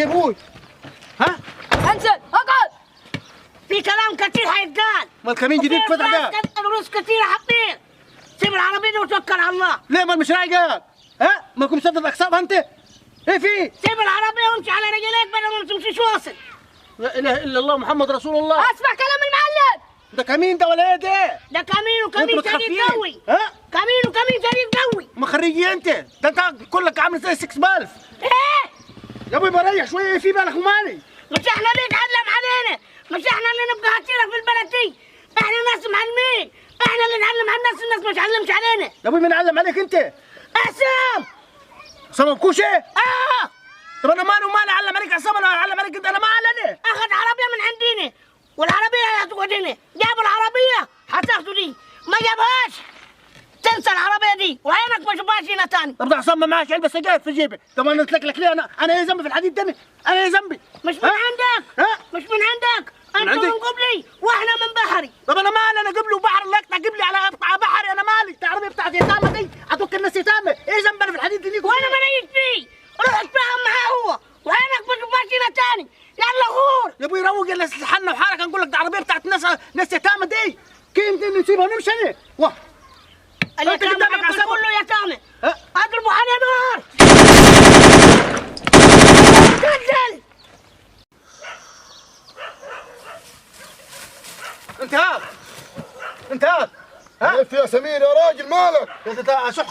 ابوي؟ ها؟ انزل اقعد. في كلام كثير حيتقال. ما الكمين جديد فتح ده؟ فلوس كثيره حاطين. سيب العربيه دي وتوكل على الله. ليه ما مش رايقك؟ ها؟ ما كنت مسدد اقسامها انت؟ ايه في؟ سيب العربيه وامشي على رجليك بدل ما تمشيش واصل. لا اله الا الله محمد رسول الله. اسمع كلام المعلم. ده كمين ده ولا ايه ده؟ ده كمين وكمين شديد قوي. ها؟ كمين وكمين شديد قوي. ما خريجي انت؟ ده انت كلك عامل زي 6 بالف. ايه؟ يا ابوي بريح شويه، ايه في بالك ومالي؟ مش احنا اللي نتعلم علينا، مش احنا اللي نبقى هاتينا في البلد دي، احنا ناس معلمين، احنا اللي نعلم على الناس ما تعلمش علينا. يا ابوي مين علم عليك انت؟ عصام. عصام كوشه؟ اه. طب انا مالي ومالي علم عليك عصام؟ انا علم عليك انت؟ انا ما علني. اخذ عربيه من عندنا والعربيه هتودينا، جابوا العربيه هتاخدوا دي، ما جابهاش تنسى العربيه دي وعينك ما تشوفهاش هنا تاني. طب ده عصام ما معاش علبه سجاير في جيبي، طب انا اتلكلك ليه؟ انا ايه ذنبي في الحديد ده؟ انا ايه ذنبي؟ مش من عندك. ها؟ مش من عندك، انت من قبلي واحنا من بحري. طب انا مالي؟ انا قبلي وبحر لك تجيب لي على بحري، انا مالي؟ العربيه بتاعت يتامى دي هتوكل الناس يتامى، ايه ذنبي انا في الحديد دي؟ وانا ماليش فيه، روح اتفاهم معاه هو وعينك ما تشوفهاش هنا تاني، يلا غور. يا ابوي روق الناس حالنا وحالك، نقول لك ده عربيه بتاعت ناس يتامى دي، كيف نسيبها ونمشي انا؟ واه اليتامى كله يتامى، اضربوا على نار. تنزل. انت ها؟ كيف يا سمير يا راجل مالك؟ انت شوف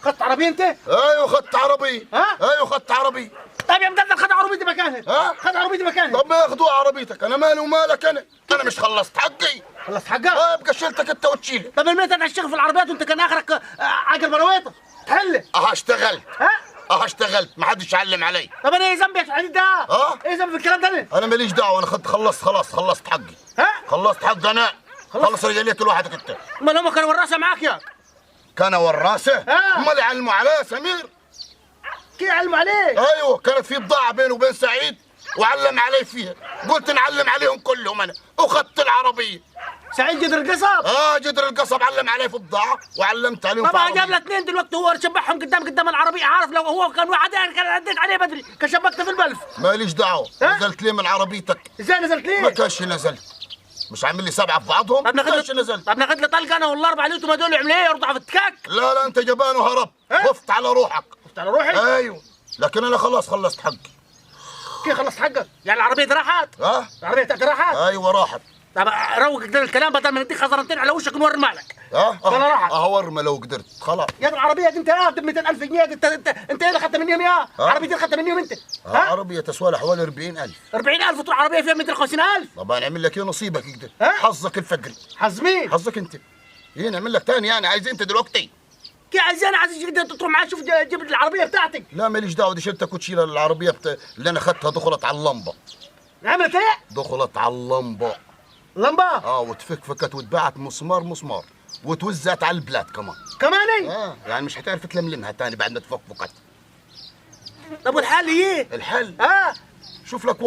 خدت عربيه انت؟ ايوه خدت عربي. ها؟ ايوه خدت عربي. طيب يا مدلل خد عربيتي مكانها. ها؟ خد عربيتي مكانها. طب ما ياخذوا عربيتك، انا مالي ومالك انا مش خلصت حقي. خلصت حقك؟ يبقى شيلتك انت وتشيلي. طب الميت انا اشتغل في العربيات وانت كان اخرك عقل برويطه تحل. اشتغلت. ها؟ اشتغلت ما حدش علم علي. طب انا ايه ذنبي يا الحديد ده؟ ايه ذنبي في الكلام ده؟ انا ماليش دعوه، انا خلصت حقي. ها؟ خلصت حقي انا. خلص رجاليك لوحدك انت. امال هم كانوا وراسه معاك يا؟ كان وراسه؟ امال يعلموا عليه يا سمير؟ كيف يعلموا عليك؟ ايوه كانت في بضاعه بينه وبين سعيد وعلم علي فيها، قلت نعلم عليهم كلهم انا وخدت العربيه. سعيد جدر القصب؟ جدر القصب علم علي في بضاعه وعلمت عليهم في طبعا جاب له اثنين دلوقتي، هو شبعهم قدام العربيه، عارف لو هو كان واحد كان عديت عليه بدري، كان شبكته في البلف. ماليش دعوه. نزلت ليه من عربيتك؟ ازاي نزلت ليه؟ ما كانش نزلت، مش عامل لي 7 في بعضهم؟ طب نزلت. طب ناخذ لي طلقه انا والاربعه اللي انتم هذول يعملوا ايه؟ يرضعوا في التكاك؟ لا انت جبان وهربت، خفت على روحك. خفت على روحي؟ ايوه لكن انا خلصت حقي. كيف خلصت حقك؟ يعني العربيه دي راحت؟ العربيه بتاعتي راحت؟ ايوه راحت. طب روق كده الكلام بدل ما نديك خزرنتين على وشك نور مالك. انا راحت. ورمه لو قدرت خلاص. يا العربيه دي انت ب 200,000 جنيه، انت ايه اللي اخذتها منهم يا؟ عربيتي اخذتها منهم انت؟ عربيه تسوى لها حوالي 40,000. 40,000 تروح عربيه فيها 250,000؟ طبعا نعمل لك ايه نصيبك كده. حظك الفقري. حظ مين؟ حظك انت. ايه نعمل لك ثاني يعني؟ عايز انت دلوقتي؟ كيف عايز انا؟ عايز تروح معي شوف جيب العربيه بتاعتك. لا ماليش دعوه، دي شلتك وتشيل العربيه اللي انا اخذتها دخلت على اللمبه. عملت ايه؟ دخلت على اللمبه. لمبه؟ وتفكفكت واتباعت مسمار وتوزعت على البلاد كمان. ايه؟ يعني مش هتعرف تلملمها تاني بعد ما تفكفكت. طب والحل ايه؟ الحل؟ شوف لك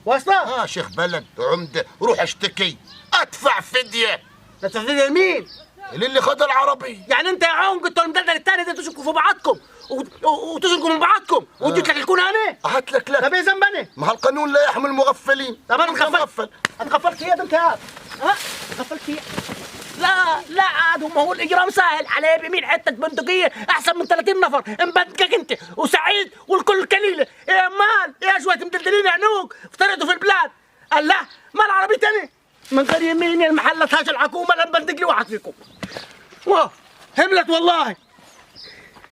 واسطه؟ شيخ بلد عمده، روح اشتكي، ادفع فديه. تدفع فديه لمين؟ اللي خد العربيه. يعني انت يا عون قلت المدلل الثاني ده تشكوا في بعضكم وتسرقوا من بعضكم وجيت لك الكون انا؟ هات لك طب ايه ذنب انا؟ ما القانون لا يحمي المغفلين. طب انا اتغفلت. اتغفلت ايه انت؟ اتغفلت ايه؟ لا عاد هو الاجرام سهل عليه بيمين حته بندقيه احسن من 30 نفر مبندقك انت وسعيد والكل كليله. ايه مال؟ ايه شويه مدلدلين عنوق افترضوا في البلاد. قال لا ما العربيه تاني من غير يمين المحلة هاش الحكومه لما بندق لي واحد فيكم. واه هملت والله.